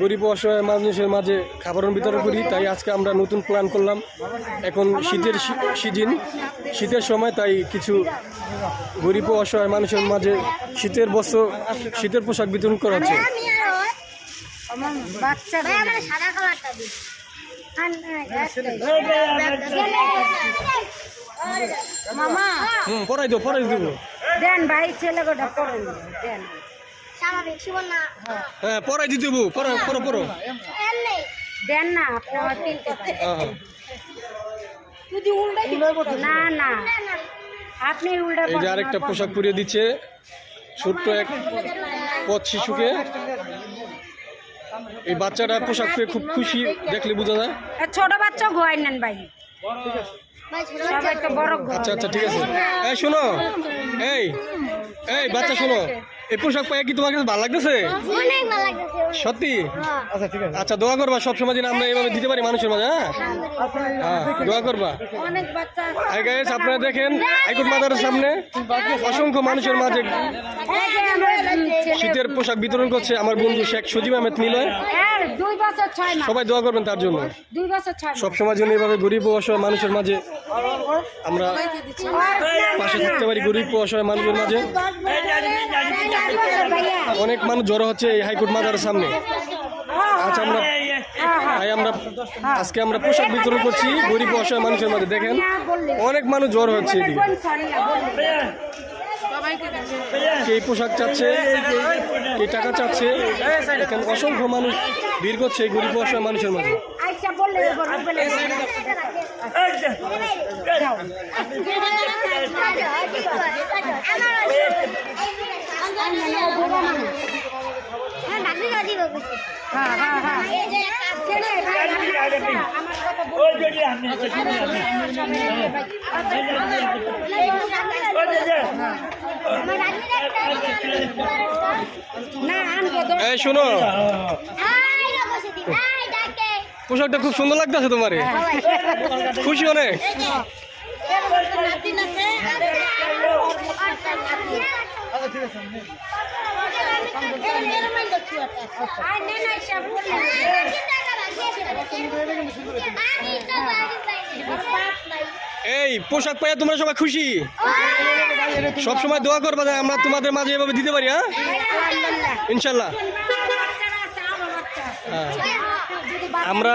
গরিব অসহায় মানুষের মাঝে খাবার বিতরণ করি। তাই আজকে আমরা নতুন প্ল্যান করলাম। এখন শীতের সিজন, শীতের সময়, তাই কিছু গরিব অসহায় মানুষের মাঝে শীতের বস্ত্র, শীতের পোশাক বিতরণ করা হচ্ছে। পড়াই দেবো দেন ভাই, ছেলে গোটা পড়ে দেন। হ্যাঁ, পড়াই দিতে দেবো, পড়ো দেন না না না আপনি উল্টা। এই যে আরেকটা পোশাক পরিয়ে দিচ্ছে ছোট্ট এক পথ শিশুকে। এই বাচ্চাটা পোশাক পেয়ে খুব খুশি, দেখলে বোঝা যায়। ছোট বাচ্চা ঘুয়াই নেন ভাই, সবাই তো বড়। আচ্ছা আচ্ছা, ঠিক আছে। এই শোনো, এই এই বাচ্চা শোনো, এই পোশাক পায়ে কি তোমার কাছে ভালো লাগতেছে? সত্যি? আচ্ছা, দোয়া করবা সবসময় যেন আমরা এইভাবে দিতে পারি মানুষের মাঝে। হ্যাঁ, দোয়া করবা। আপনারা দেখেন হাইকোর্ট মাদারের সামনে অসংখ্য মানুষের মাঝে শীতের পোশাক বিতরণ করছে আমার বন্ধু শেখ সজিব আহমেদ নিলয়। সবাই দোয়া করবেন তার জন্য, সবসময় যেন এইভাবে গরিব ও অসহায় মানুষের মাঝে আমরা পাশে থাকতে পারি। গরিব ও অসহায় মানুষের মাঝে অনেক মানুষ জড়ো হচ্ছে এই হাইকোর্ট মাদারের সামনে। আচ্ছা, আজকে আমরা পোশাক বিতরণ করছি গরিব ও অসহায় মানুষের মাঝে। দেখেন অনেক মানুষ জড়ো হচ্ছে এদিকে। কে পোশাক চাচ্ছে, কে টাকা চাচ্ছে। এখানে অসংখ্য মানুষ ভিড় করছে এই গরিব ও অসহায় মানুষের মাঝে। এই শোনো, পোশাকটা খুব সুন্দর লাগতেছে তোমার, খুশি অনেক। এই পোশাক পাইয়া তোমরা সবাই খুশি? সবসময় দোয়া করবা যে আমরা তোমাদের মাঝে এভাবে দিতে পারি। হ্যাঁ, ইনশাল্লাহ। আমরা